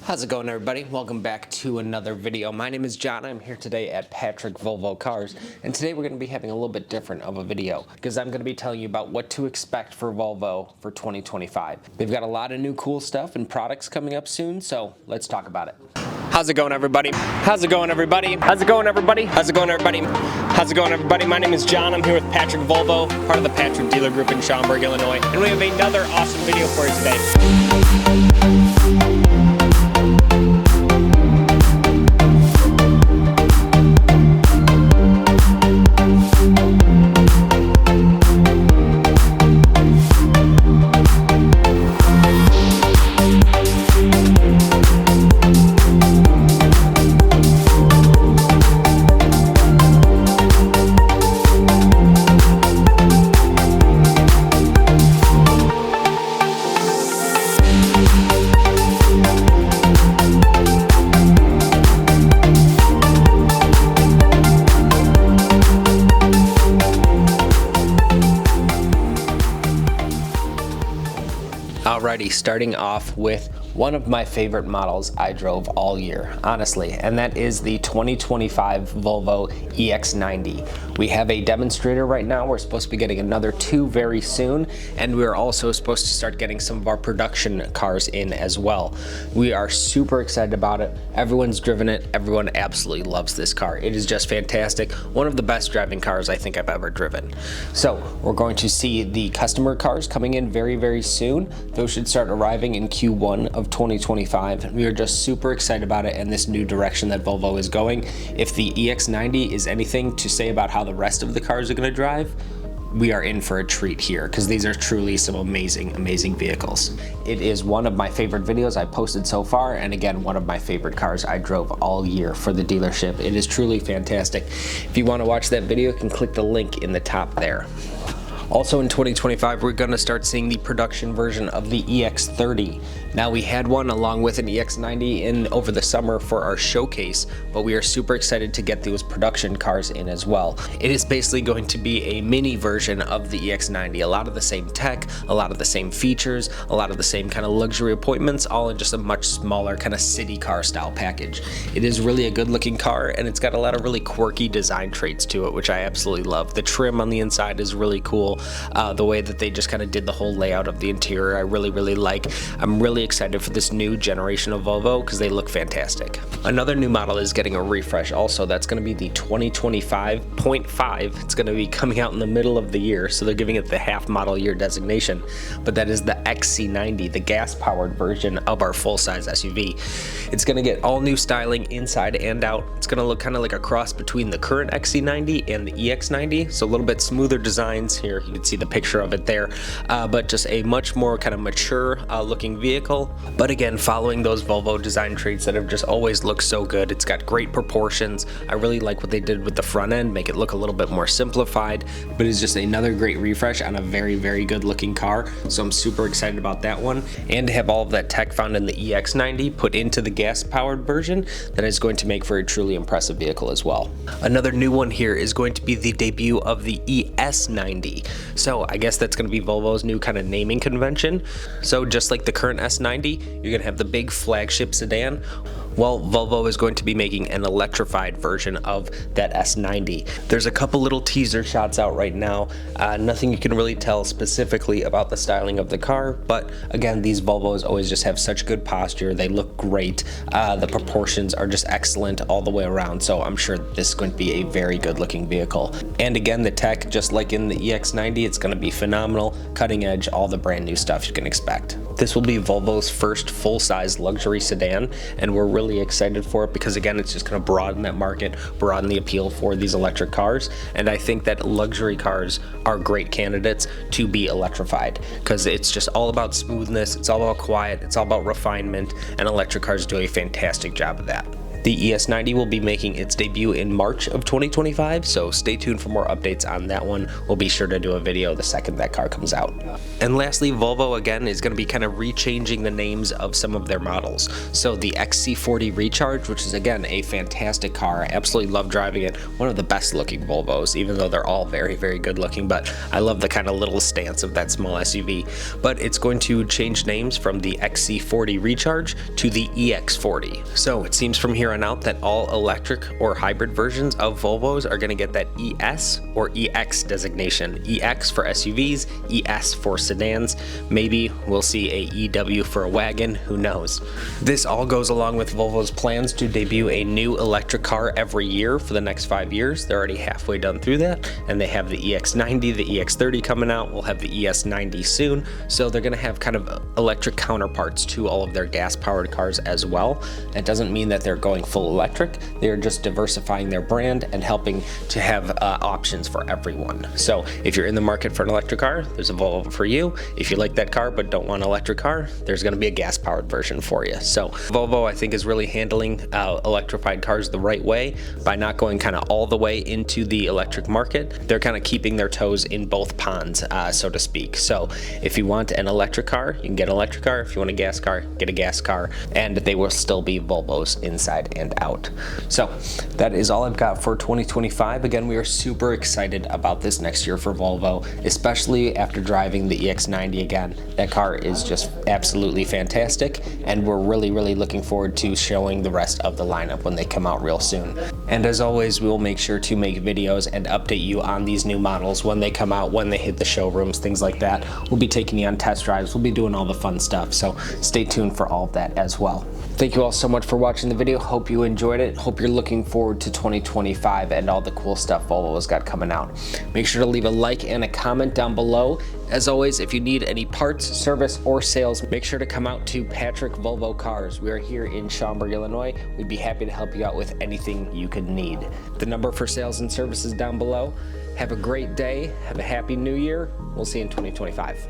How's it going, everybody? Welcome back to another video. My name is John. I'm here today at Patrick Volvo Cars, and today we're going to be having a little bit different of a video because I'm going to be telling you about what to expect for Volvo for 2025. They've got a lot of new cool stuff and products coming up soon, so let's talk about it. How's it going, everybody? How's it going, everybody? How's it going, everybody? How's it going, everybody? How's it going, everybody? My name is John. I'm here with Patrick Volvo, part of the Patrick Dealer Group in Schaumburg, Illinois, and we have another awesome video for you today. Alrighty, starting off with one of my favorite models I drove all year, honestly, and that is the 2025 Volvo EX90. We have a demonstrator right now. We're supposed to be getting another two very soon, and we're also supposed to start getting some of our production cars in as well. We are super excited about it. Everyone's driven it. Everyone absolutely loves this car. It is just fantastic. One of the best driving cars I think I've ever driven. So we're going to see the customer cars coming in very, very soon. Those should start arriving in Q1 of 2025. We are just super excited about it and this new direction that Volvo is going. If the EX90 is anything to say about how the rest of the cars are going to drive, we are in for a treat here because these are truly some amazing vehicles. It is one of my favorite videos I posted so far, and again, one of my favorite cars I drove all year for the dealership. It is truly fantastic. If you want to watch that video, you can click the link in the top there. Also in 2025, we're going to start seeing the production version of the EX30. Now, we had one along with an EX90 in over the summer for our showcase, but we are super excited to get those production cars in as well. It is basically going to be a mini version of the EX90. A lot of the same tech, a lot of the same features, a lot of the same kind of luxury appointments, all in just a much smaller kind of city car style package. It is really a good looking car, and it's got a lot of really quirky design traits to it, which I absolutely love. The trim on the inside is really cool. The way that they just kind of did the whole layout of the interior, I really like. I'm really excited for this new generation of Volvo because they look fantastic. Another new model is getting a refresh also. That's going to be the 2025.5. It's going to be coming out in the middle of the year, so they're giving it the half model year designation. But that is the XC90, the gas-powered version of our full-size SUV. It's going to get all new styling inside and out. It's going to look kind of like a cross between the current XC90 and the EX90, so a little bit smoother designs here. You can see the picture of it there, but just a much more kind of mature looking vehicle. But again, following those Volvo design traits that have just always looked so good. It's got great proportions. I really like what they did with the front end, make it look a little bit more simplified, but it's just another great refresh on a very good looking car. So I'm super excited about that one, and to have all of that tech found in the EX90 put into the gas powered version, that is going to make for a truly impressive vehicle as well. Another new one here is going to be the debut of the ES90. So I guess that's going to be Volvo's new kind of naming convention. So just like the current S90, you're going to have the big flagship sedan. Well, Volvo is going to be making an electrified version of that S90. There's a couple little teaser shots out right now. Nothing you can really tell specifically about the styling of the car, but again, these Volvos always just have such good posture. They look great. The proportions are just excellent all the way around, so I'm sure this is going to be a very good looking vehicle. And again, the tech, just like in the EX90, it's going to be phenomenal, cutting edge, all the brand new stuff you can expect. This will be Volvo's first full-size luxury sedan, and we're really excited for it because again, it's just going to broaden that market, broaden the appeal for these electric cars. And I think that luxury cars are great candidates to be electrified because it's just all about smoothness, it's all about quiet, it's all about refinement, and electric cars do a fantastic job of that. The ES90 will be making its debut in March of 2025, so stay tuned for more updates on that one. We'll be sure to do a video the second that car comes out. And lastly, Volvo again is going to be kind of rechanging the names of some of their models. So the XC40 Recharge, which is again a fantastic car. I absolutely love driving it. One of the best looking Volvos, even though they're all very, very good looking, but I love the kind of little stance of that small SUV. But it's going to change names from the XC40 Recharge to the EX40. So it seems from here on out that all electric or hybrid versions of Volvos are going to get that ES or EX designation. EX for SUVs, ES for sedans. Maybe we'll see a EW for a wagon, who knows. This all goes along with Volvo's plans to debut a new electric car every year for the next 5 years. They're already halfway done through that, and they have the EX90, the EX30 coming out. We'll have the ES90 soon, so they're going to have kind of electric counterparts to all of their gas-powered cars as well. That doesn't mean that they're going full electric. They're just diversifying their brand and helping to have options for everyone. So if you're in the market for an electric car, there's a Volvo for you. If you like that car but don't want an electric car, there's going to be a gas-powered version for you. So Volvo, I think, is really handling electrified cars the right way by not going kind of all the way into the electric market. They're kind of keeping their toes in both ponds, so to speak. So if you want an electric car, you can get an electric car. If you want a gas car, get a gas car, and they will still be Volvos inside and out. So that is all I've got for 2025. Again, we are super excited about this next year for Volvo, especially after driving the EX90 again. That car is just absolutely fantastic, and we're really looking forward to showing the rest of the lineup when they come out real soon. And as always, we will make sure to make videos and update you on these new models when they come out, when they hit the showrooms, things like that. We'll be taking you on test drives. We'll be doing all the fun stuff, so stay tuned for all of that as well. Thank you all so much for watching the video. Hope you enjoyed it. Hope you're looking forward to 2025 and all the cool stuff Volvo's got coming out. Make sure to leave a like and a comment down below. As always, if you need any parts, service, or sales, make sure to come out to Patrick Volvo Cars. We are here in Schaumburg, Illinois. We'd be happy to help you out with anything you could need. The number for sales and services down below. Have a great day. Have a happy new year. We'll see you in 2025.